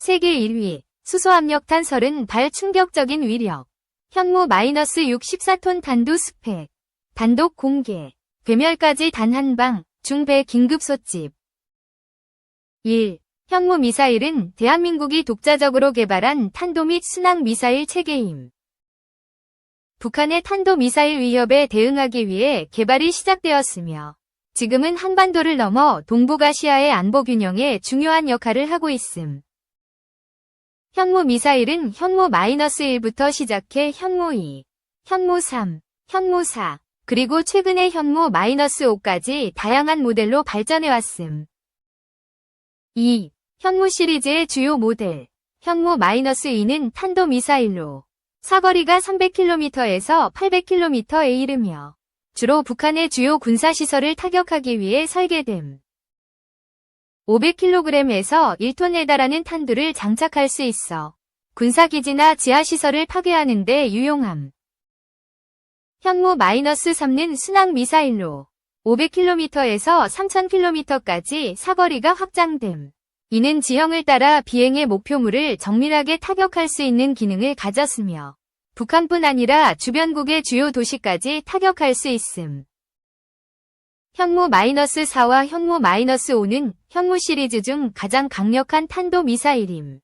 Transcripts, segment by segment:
세계 1위, 수소압력탄 30발 충격적인 위력. 현무 -6 14톤 탄두 스펙. 단독 공개. 괴멸까지 단 한 방, 중배 긴급 소집. 1. 현무 미사일은 대한민국이 독자적으로 개발한 탄도 및 순항 미사일 체계임. 북한의 탄도 미사일 위협에 대응하기 위해 개발이 시작되었으며 지금은 한반도를 넘어 동북아시아의 안보 균형에 중요한 역할을 하고 있음. 현무 미사일은 현무 -1부터 시작해 현무 2, 현무 3, 현무 4, 그리고 최근에 현무 -5까지 다양한 모델로 발전해왔음. 2. 현무 시리즈의 주요 모델. 현무 -2는 탄도미사일로 사거리가 300km에서 800km에 이르며 주로 북한의 주요 군사시설을 타격하기 위해 설계됨. 500kg에서 1톤에 달하는 탄두를 장착할 수 있어 군사기지나 지하시설을 파괴하는 데 유용함. 현무 -3는 순항미사일로 500km에서 3000km까지 사거리가 확장됨. 이는 지형을 따라 비행의 목표물을 정밀하게 타격할 수 있는 기능을 가졌으며 북한뿐 아니라 주변국의 주요 도시까지 타격할 수 있음. 현무 -4와 현무 -5는 현무 시리즈 중 가장 강력한 탄도 미사일임.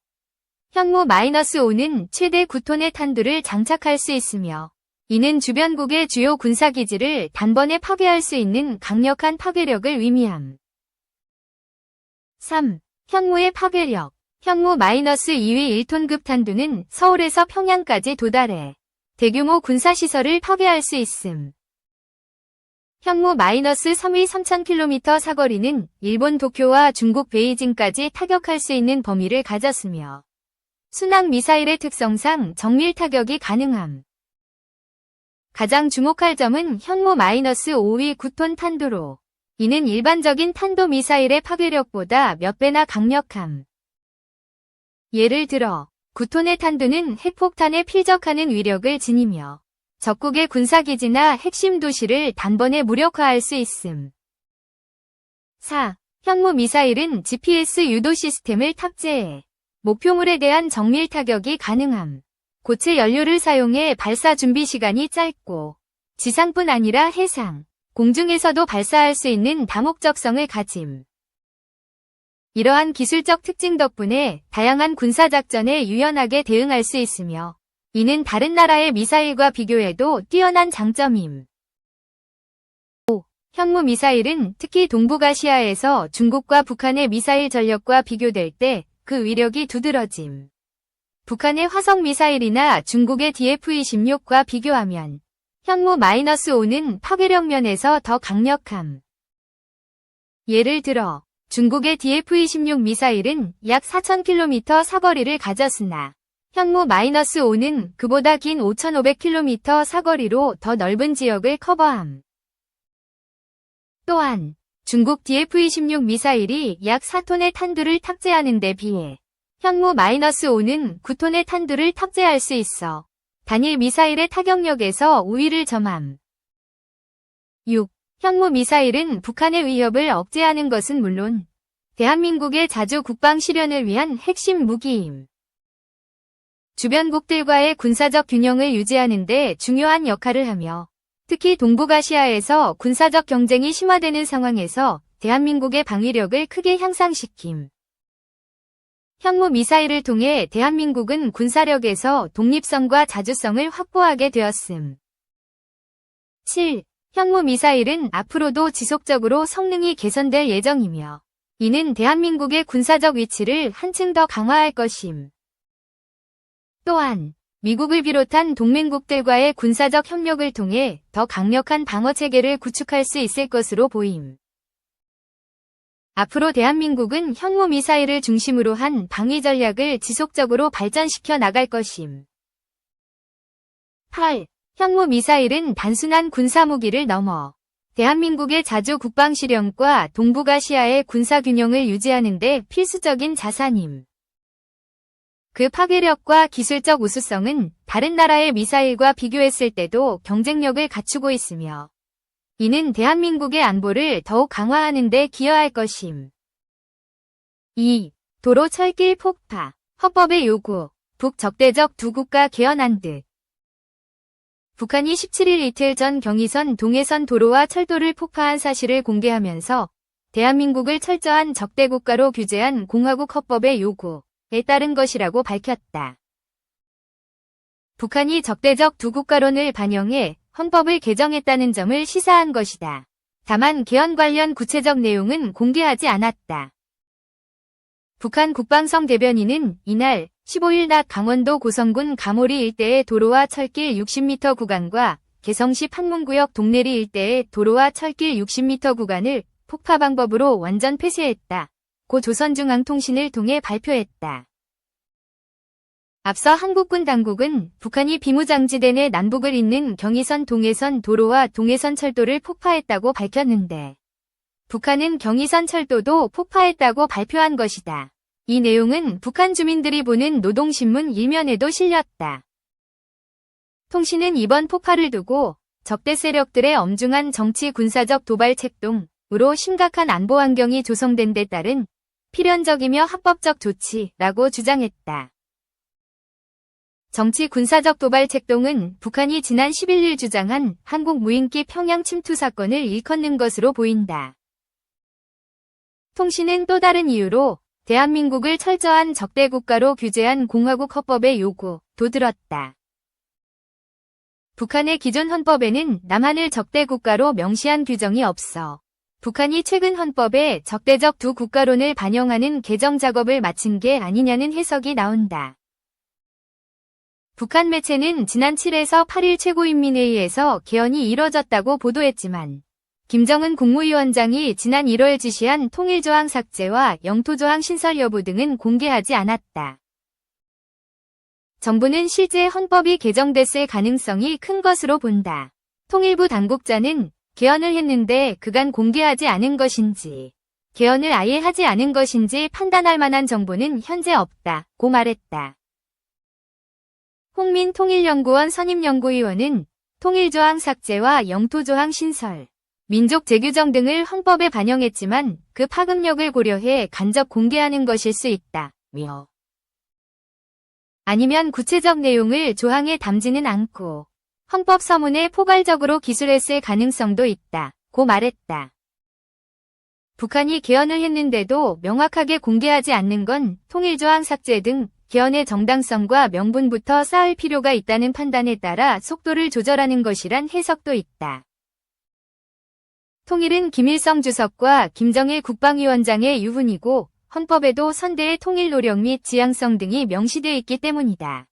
현무 -5는 최대 9톤의 탄두를 장착할 수 있으며 이는 주변국의 주요 군사기지를 단번에 파괴할 수 있는 강력한 파괴력을 의미함. 3. 현무의 파괴력. 현무 -2위 1톤급 탄두는 서울에서 평양까지 도달해 대규모 군사시설을 파괴할 수 있음. 현무 -3위 3000km 사거리는 일본 도쿄와 중국 베이징까지 타격할 수 있는 범위를 가졌으며 순항 미사일의 특성상 정밀 타격이 가능함. 가장 주목할 점은 현무 -5위 9톤 탄두로 이는 일반적인 탄도 미사일의 파괴력보다 몇 배나 강력함. 예를 들어 9톤의 탄두는 핵폭탄에 필적하는 위력을 지니며 적국의 군사기지나 핵심 도시를 단번에 무력화할 수 있음. 4. 현무 미사일은 GPS 유도 시스템을 탑재해 목표물에 대한 정밀 타격이 가능함. 고체 연료를 사용해 발사 준비 시간이 짧고 지상뿐 아니라 해상, 공중에서도 발사할 수 있는 다목적성을 가짐. 이러한 기술적 특징 덕분에 다양한 군사작전에 유연하게 대응할 수 있으며 이는 다른 나라의 미사일과 비교해도 뛰어난 장점임. 5. 현무 미사일은 특히 동북아시아에서 중국과 북한의 미사일 전력과 비교될 때 그 위력이 두드러짐. 북한의 화성 미사일이나 중국의 DF-26과 비교하면 현무 -5는 파괴력 면에서 더 강력함. 예를 들어 중국의 DF-26 미사일은 약 4000km 사거리를 가졌으나 현무 -5는 그보다 긴 5500km 사거리로 더 넓은 지역을 커버함. 또한 중국 DF-26 미사일이 약 4톤의 탄두를 탑재하는 데 비해 현무 -5는 9톤의 탄두를 탑재할 수 있어 단일 미사일의 타격력에서 우위를 점함. 6. 현무 미사일은 북한의 위협을 억제하는 것은 물론 대한민국의 자주 국방 실현을 위한 핵심 무기임. 주변국들과의 군사적 균형을 유지하는 데 중요한 역할을 하며 특히 동북아시아에서 군사적 경쟁이 심화되는 상황에서 대한민국의 방위력을 크게 향상시킴. 현무 미사일을 통해 대한민국은 군사력에서 독립성과 자주성을 확보하게 되었음. 7. 현무 미사일은 앞으로도 지속적으로 성능이 개선될 예정이며 이는 대한민국의 군사적 위치를 한층 더 강화할 것임. 또한 미국을 비롯한 동맹국들과의 군사적 협력을 통해 더 강력한 방어체계를 구축할 수 있을 것으로 보임. 앞으로 대한민국은 현무 미사일을 중심으로 한 방위 전략을 지속적으로 발전시켜 나갈 것임. 8. 현무 미사일은 단순한 군사무기를 넘어 대한민국의 자주 국방 실현과 동북아시아의 군사 균형을 유지하는 데 필수적인 자산임. 그 파괴력과 기술적 우수성은 다른 나라의 미사일과 비교했을 때도 경쟁력을 갖추고 있으며 이는 대한민국의 안보를 더욱 강화하는 데 기여할 것임. 2. 도로 철길 폭파. 헌법의 요구, 북적대적 두 국가 개헌한 듯. 북한이 17일 이틀 전 경의선 동해선 도로와 철도를 폭파한 사실을 공개하면서 대한민국을 철저한 적대국가로 규제한 공화국 헌법의 요구에 따른 것이라고 밝혔다. 북한이 적대적 두 국가론을 반영해 헌법을 개정했다는 점을 시사한 것이다. 다만 개헌 관련 구체적 내용은 공개하지 않았다. 북한 국방성 대변인은 이날 15일 낮 강원도 고성군 가모리 일대의 도로와 철길 60m 구간과 개성시 판문구역 동래리 일대의 도로와 철길 60m 구간을 폭파 방법으로 완전 폐쇄했다. 고 조선중앙통신을 통해 발표했다. 앞서 한국군 당국은 북한이 비무장지대 내 남북을 잇는 경의선 동해선 도로와 동해선 철도를 폭파했다고 밝혔는데 북한은 경의선 철도도 폭파했다고 발표한 것이다. 이 내용은 북한 주민들이 보는 노동신문 일면에도 실렸다. 통신은 이번 폭파를 두고 적대 세력들의 엄중한 정치 군사적 도발 책동으로 심각한 안보 환경이 조성된 데 따른 필연적이며 합법적 조치라고 주장했다. 정치 군사적 도발 책동은 북한이 지난 11일 주장한 한국 무인기 평양 침투 사건을 일컫는 것으로 보인다. 통신은 또 다른 이유로 대한민국을 철저한 적대국가로 규제한 공화국 헌법의 요구도 들었다. 북한의 기존 헌법에는 남한을 적대국가로 명시한 규정이 없어 북한이 최근 헌법에 적대적 두 국가론을 반영하는 개정 작업을 마친 게 아니냐는 해석이 나온다. 북한 매체는 지난 7에서 8일 최고인민회의에서 개헌이 이뤄졌다고 보도했지만 김정은 국무위원장이 지난 1월 지시한 통일조항 삭제와 영토조항 신설 여부 등은 공개하지 않았다. 정부는 실제 헌법이 개정됐을 가능성이 큰 것으로 본다. 통일부 당국자는 개헌을 했는데 그간 공개하지 않은 것인지 개헌을 아예 하지 않은 것인지 판단할 만한 정보는 현재 없다고 말했다. 홍민 통일연구원 선임연구위원은 통일조항 삭제와 영토조항 신설, 민족 재규정 등을 헌법에 반영했지만 그 파급력을 고려해 간접 공개하는 것일 수 있다며 아니면 구체적 내용을 조항에 담지는 않고 헌법 서문에 포괄적으로 기술했을 가능성도 있다고 말했다. 북한이 개헌을 했는데도 명확하게 공개하지 않는 건 통일조항 삭제 등 개헌의 정당성과 명분부터 쌓을 필요가 있다는 판단에 따라 속도를 조절하는 것이란 해석도 있다. 통일은 김일성 주석과 김정일 국방위원장의 유훈이고 헌법에도 선대의 통일 노력 및 지향성 등이 명시되어 있기 때문이다.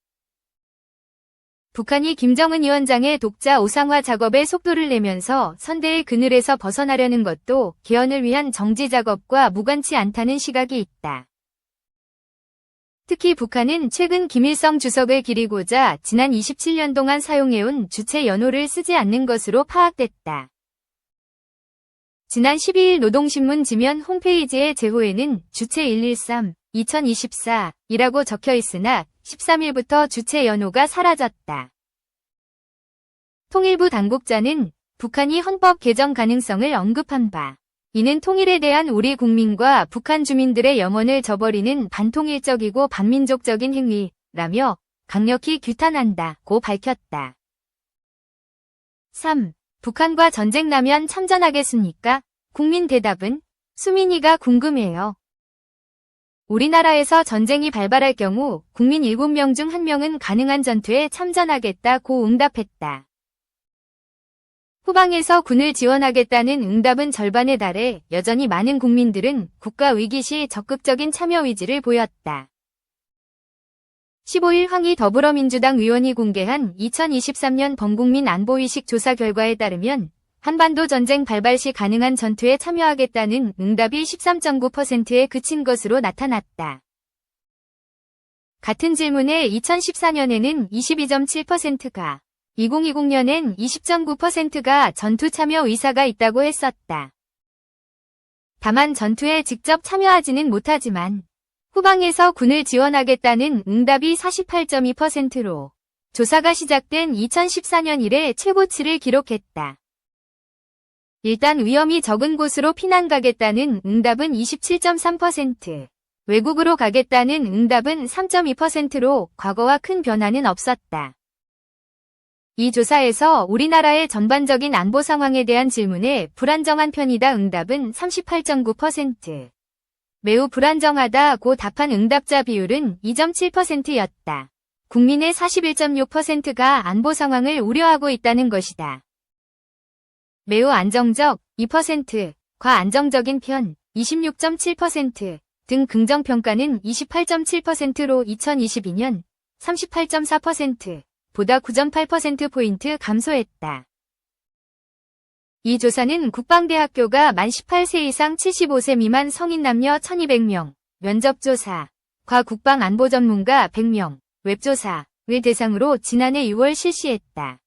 북한이 김정은 위원장의 독자 오상화 작업에 속도를 내면서 선대의 그늘에서 벗어나려는 것도 개헌을 위한 정지 작업과 무관치 않다는 시각이 있다. 특히 북한은 최근 김일성 주석을 기리고자 지난 27년 동안 사용해온 주체 연호를 쓰지 않는 것으로 파악됐다. 지난 12일 노동신문 지면 홈페이지의 제호에는 주체 113, 2024이라고 적혀 있으나 13일부터 주체 연호가 사라졌다. 통일부 당국자는 북한이 헌법 개정 가능성을 언급한 바 이는 통일에 대한 우리 국민과 북한 주민들의 영혼을 저버리는 반통일적이고 반민족적인 행위라며 강력히 규탄한다고 밝혔다. 3. 북한과 전쟁 나면 참전하겠습니까? 국민 대답은 수민이가 궁금해요. 우리나라에서 전쟁이 발발할 경우 국민 7명 중 1명은 가능한 전투에 참전하겠다고 응답했다. 후방에서 군을 지원하겠다는 응답은 절반에 달해 여전히 많은 국민들은 국가 위기 시 적극적인 참여 의지를 보였다. 15일 황희 더불어민주당 의원이 공개한 2023년 범국민 안보의식 조사 결과에 따르면 한반도 전쟁 발발 시 가능한 전투에 참여하겠다는 응답이 13.9%에 그친 것으로 나타났다. 같은 질문에 2014년에는 22.7%가 2020년엔 20.9%가 전투 참여 의사가 있다고 했었다. 다만 전투에 직접 참여하지는 못하지만 후방에서 군을 지원하겠다는 응답이 48.2%로 조사가 시작된 2014년 이래 최고치를 기록했다. 일단 위험이 적은 곳으로 피난 가겠다는 응답은 27.3%, 외국으로 가겠다는 응답은 3.2%로 과거와 큰 변화는 없었다. 이 조사에서 우리나라의 전반적인 안보 상황에 대한 질문에 불안정한 편이다 응답은 38.9%. 매우 불안정하다고 답한 응답자 비율은 2.7%였다. 국민의 41.6%가 안보 상황을 우려하고 있다는 것이다. 매우 안정적 2%, 과안정적인 편 26.7% 등 긍정평가는 28.7%로 2022년 38.4% 보다 9.8%포인트 감소했다. 이 조사는 국방대학교가 만 18세 이상 75세 미만 성인 남녀 1200명, 면접조사, 과 국방안보 전문가 100명, 웹조사를 대상으로 지난해 6월 실시했다.